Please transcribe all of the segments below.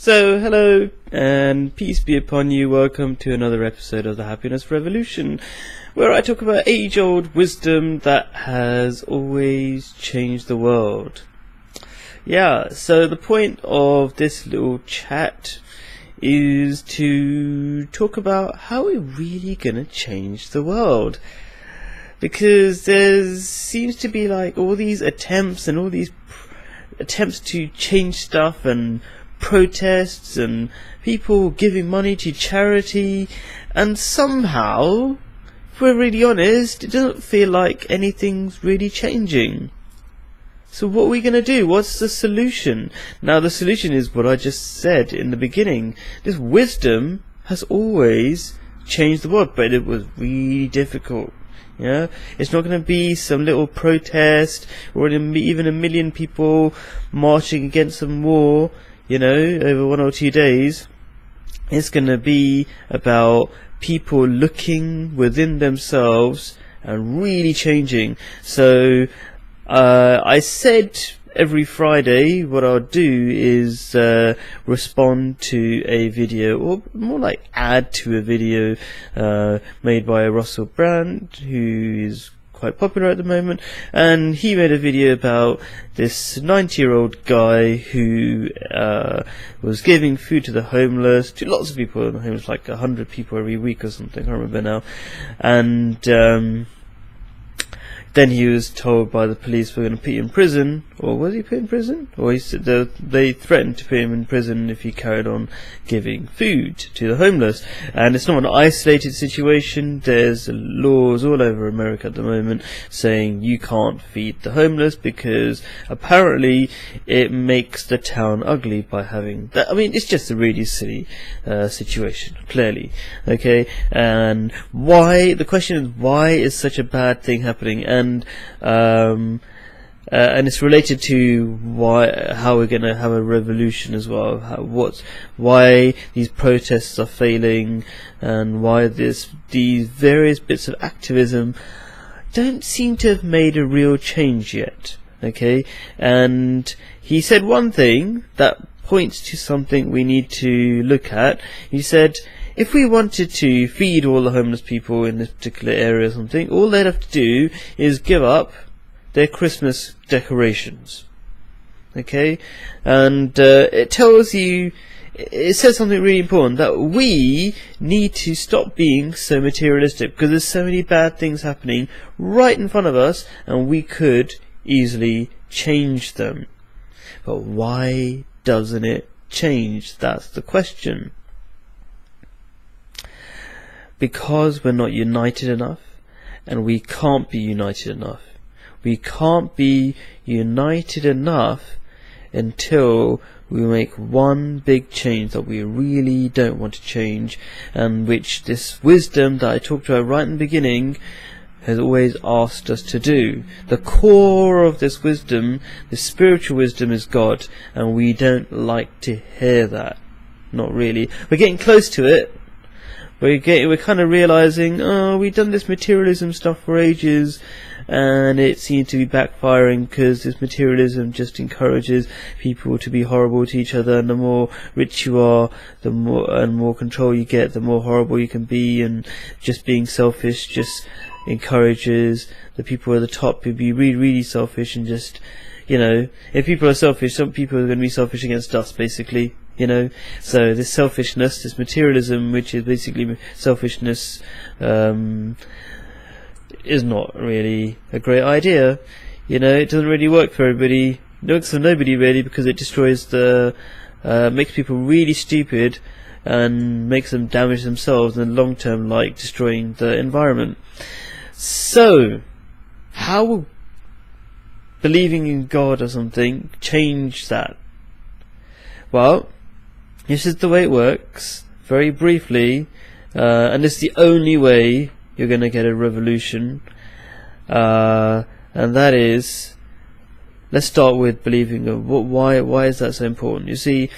So, hello, and peace be upon you. Welcome to another episode of the Happiness Revolution, where I talk about age-old wisdom that has always changed the world. Yeah, so the point of this little chat is to talk about how we're really gonna change the world. Because there seems to be like all these attempts to change stuff and protests and people giving money to charity, and somehow, if we're really honest, it doesn't feel like anything's really changing. So what are we going to do? What's the solution? Now the solution is what I just said in the beginning. This wisdom has always changed the world, but it was really difficult. Yeah, it's not going to be some little protest or even a million people marching against some war, over 1 or 2 days. It's going to be about people looking within themselves and really changing. So I said every Friday what I'll do is respond to a video, or more like add to a video made by Russell Brand, who is quite popular at the moment, and he made a video about this 90-year-old guy who was giving food to the homeless, to lots of people. It was like 100 people every week or something, I can't remember now. And then he was told by the police we're going to put you in prison. Or was he put in prison? Or he said they threatened to put him in prison if he carried on giving food to the homeless. And it's not an isolated situation. There's laws all over America at the moment saying you can't feed the homeless because apparently it makes the town ugly by having that. I mean, it's just a really silly situation, clearly. Okay, and why? The question is, why is such a bad thing happening? And it's related to how we're going to have a revolution as well. Why these protests are failing, and why these various bits of activism don't seem to have made a real change yet. Okay, and he said one thing that points to something we need to look at. He said, if we wanted to feed all the homeless people in this particular area or something, all they'd have to do is give up their Christmas decorations. Okay? And it says something really important, that we need to stop being so materialistic, because there's so many bad things happening right in front of us, and we could easily change them. But why doesn't it change? That's the question. Because we're not united enough, and we can't be united enough. We can't be united enough until we make one big change that we really don't want to change, and which this wisdom that I talked about right in the beginning has always asked us to do. The core of this wisdom, this spiritual wisdom, is God, and we don't like to hear that. Not really. We're getting close to it. We're kind of realizing, we've done this materialism stuff for ages, and it seems to be backfiring, because this materialism just encourages people to be horrible to each other, and the more rich you are, the more control you get, the more horrible you can be, and just being selfish just encourages the people at the top to be really, really selfish, and just, if people are selfish, some people are going to be selfish against us, basically. So this selfishness, this materialism, which is basically selfishness, is not really a great idea. It doesn't really work for everybody. It works for nobody really, because it destroys makes people really stupid and makes them damage themselves in the long term, like destroying the environment. So, how will believing in God or something change that? Well, this is the way it works, very briefly, and it's the only way you're going to get a revolution, and that is, let's start with believing. Why is that so important? You see,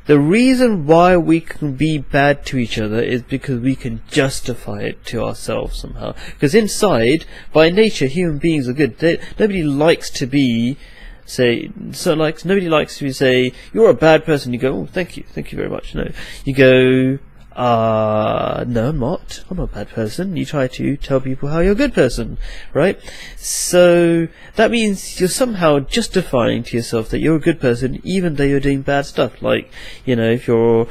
the reason why we can be bad to each other is because we can justify it to ourselves somehow. Because inside, by nature, human beings are good. Nobody likes to be say, so like, nobody likes to say, you're a bad person. You go, oh, thank you very much. No. You go, no, I'm not a bad person. You try to tell people how you're a good person, right? So that means you're somehow justifying to yourself that you're a good person, even though you're doing bad stuff. Like, if you're,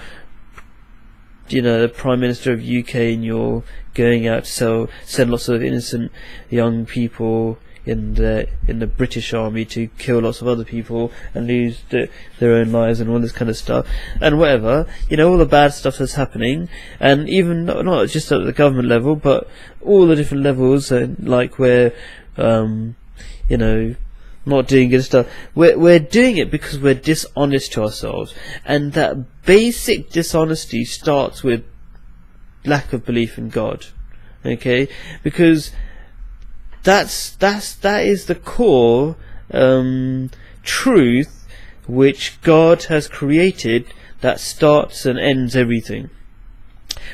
the Prime Minister of UK and you're going out to send lots of innocent young people in the British Army to kill lots of other people and lose their own lives and all this kind of stuff and whatever, all the bad stuff that's happening, and even not just at the government level, but all the different levels, like where not doing good stuff. We're doing it because we're dishonest to ourselves, and that basic dishonesty starts with lack of belief in God. Okay, because that is the core truth which God has created that starts and ends everything.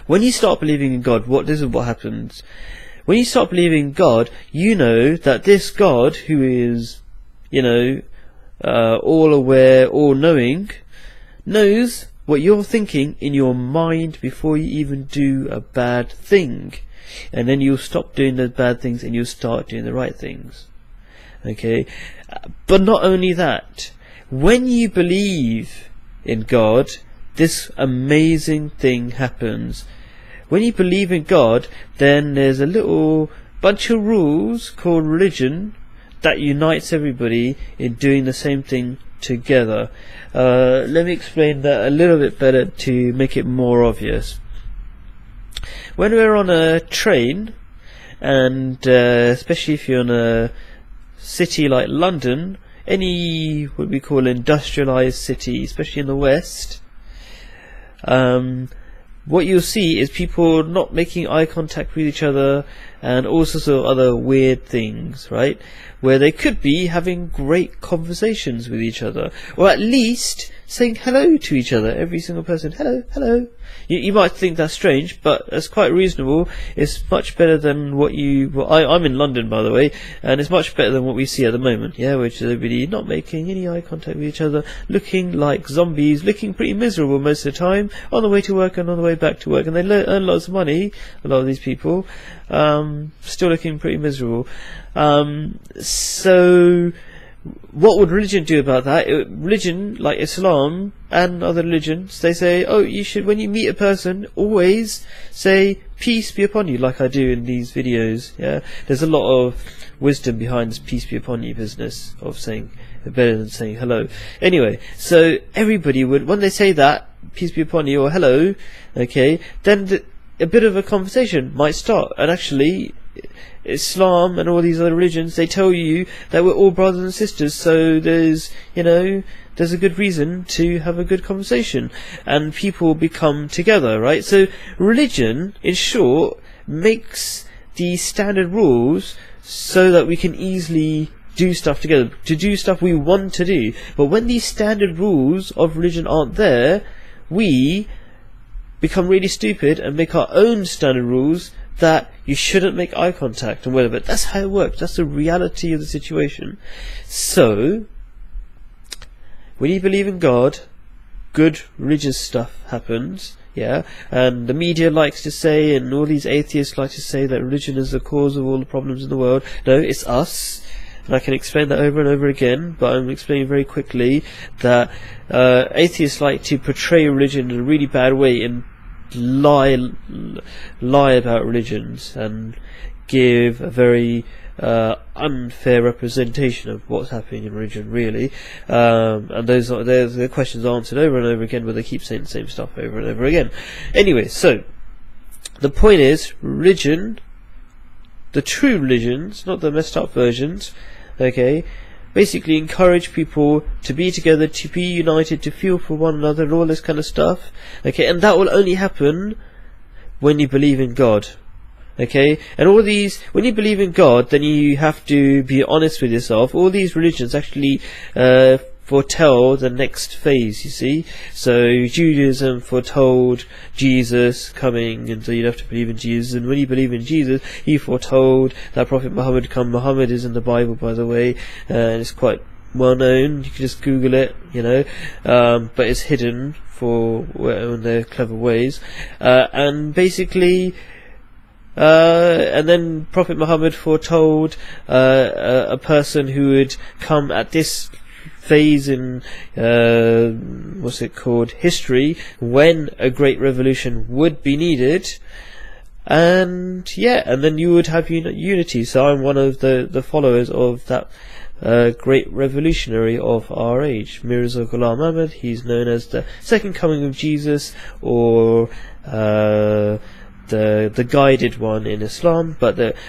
When you start believing in God, this is what happens. When you start believing in God, you know that this God, who is, all aware, all knowing, knows what you're thinking in your mind before you even do a bad thing. And then you'll stop doing the bad things and you'll start doing the right things. Okay? But not only that, when you believe in God, this amazing thing happens. When you believe in God, then there's a little bunch of rules called religion that unites everybody in doing the same thing together. Let me explain that a little bit better to make it more obvious. When we're on a train, and especially if you're in a city like London, any what we call industrialised city, especially in the West, what you'll see is people not making eye contact with each other and all sorts of other weird things, right? Where they could be having great conversations with each other, or at least saying hello to each other, every single person, hello, hello. You might think that's strange, but that's quite reasonable. It's much better than I'm in London, by the way, and it's much better than what we see at the moment, which is everybody not making any eye contact with each other, looking like zombies, looking pretty miserable most of the time, on the way to work and on the way back to work, and they earn lots of money, a lot of these people, still looking pretty miserable. So what would religion do about that? Religion, like Islam and other religions, they say, you should, when you meet a person, always say, peace be upon you, like I do in these videos. There's a lot of wisdom behind this peace be upon you business of saying, better than saying hello. Anyway, so everybody would, when they say that, peace be upon you, or hello, okay, then a bit of a conversation might start. And actually, Islam and all these other religions, they tell you that we're all brothers and sisters, so there's a good reason to have a good conversation, and people become together, right? So religion, in short, makes the standard rules so that we can easily do stuff together, to do stuff we want to do. But when these standard rules of religion aren't there, we become really stupid and make our own standard rules that you shouldn't make eye contact and whatever. That's how it works. That's the reality of the situation. So, when you believe in God, good religious stuff happens, and the media likes to say, and all these atheists like to say, that religion is the cause of all the problems in the world. No, it's us. And I can explain that over and over again, but I'm explaining very quickly that atheists like to portray religion in a really bad way and lie about religions and give a very unfair representation of what's happening in religion, really. And the questions are answered over and over again, but they keep saying the same stuff over and over again. Anyway, so the point is, religion, the true religions, not the messed up versions, okay, basically encourage people to be together, to be united, to feel for one another, and all this kind of stuff. Okay, and that will only happen when you believe in God. Okay, and all these, when you believe in God, then you have to be honest with yourself. All these religions actually foretell the next phase, you see. So Judaism foretold Jesus coming, and so you'd have to believe in Jesus. And when you believe in Jesus, he foretold that Prophet Muhammad would come. Muhammad is in the Bible, by the way, and it's quite well known. You can just Google it, you know, but it's hidden for in their clever ways, and basically. And then Prophet Muhammad foretold a person who would come at this phase in what's it called, history, when a great revolution would be needed. And yeah, and then you would have unity. So I'm one of the followers of that great revolutionary of our age, Mirza Ghulam Ahmad. He's known as the second coming of Jesus, or the guided one in Islam,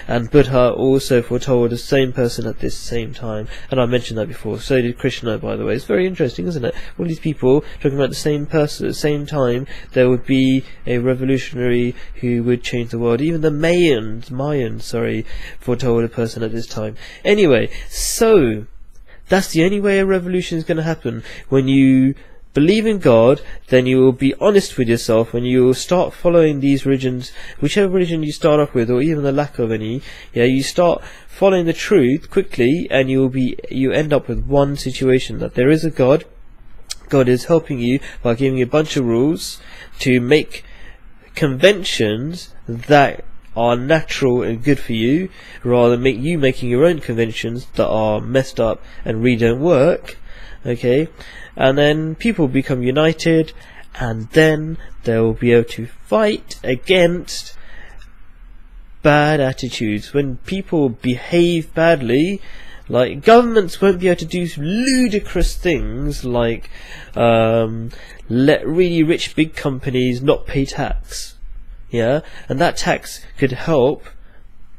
and Buddha also foretold the same person at this same time, and I mentioned that before. So did Krishna, by the way. It's very interesting, isn't it? All these people talking about the same person at the same time. There would be a revolutionary who would change the world. Even the Mayans, foretold a person at this time. Anyway, so that's the only way a revolution is going to happen. When you believe in God, then you will be honest with yourself. When you will start following these religions, whichever religion you start off with, or even the lack of any, you start following the truth quickly, and you end up with one situation: that there is a God. God is helping you by giving you a bunch of rules to make conventions that are natural and good for you, rather than making your own conventions that are messed up and really don't work. Okay, and then people become united, and then they will be able to fight against bad attitudes. When people behave badly, like governments won't be able to do ludicrous things like let really rich big companies not pay tax, and that tax could help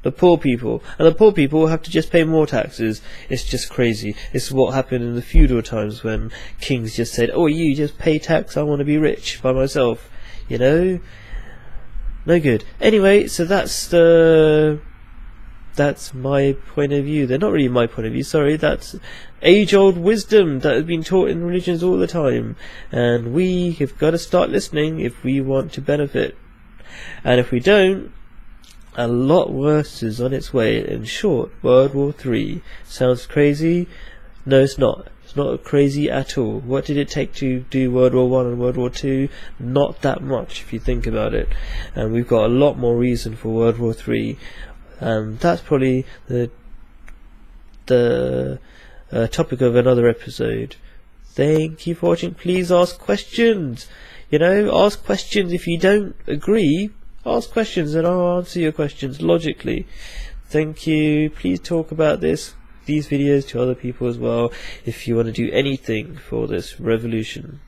the poor people, and the poor people will have to just pay more taxes. It's just crazy. It's what happened in the feudal times when kings just said, "Oh, you just pay tax, I want to be rich by myself," No good. Anyway, so that's my point of view. They're not really my point of view, sorry. That's age-old wisdom that has been taught in religions all the time, and we have got to start listening if we want to benefit. And if we don't, a lot worse is on its way. In short, World War III. Sounds crazy? No, it's not. It's not crazy at all. What did it take to do World War I and World War II? Not that much, if you think about it. And we've got a lot more reason for World War III. And that's probably the topic of another episode. Thank you for watching. Please ask questions. Ask questions. If you don't agree, ask questions and I'll answer your questions logically. Thank you. Please talk about these videos to other people as well if you want to do anything for this revolution.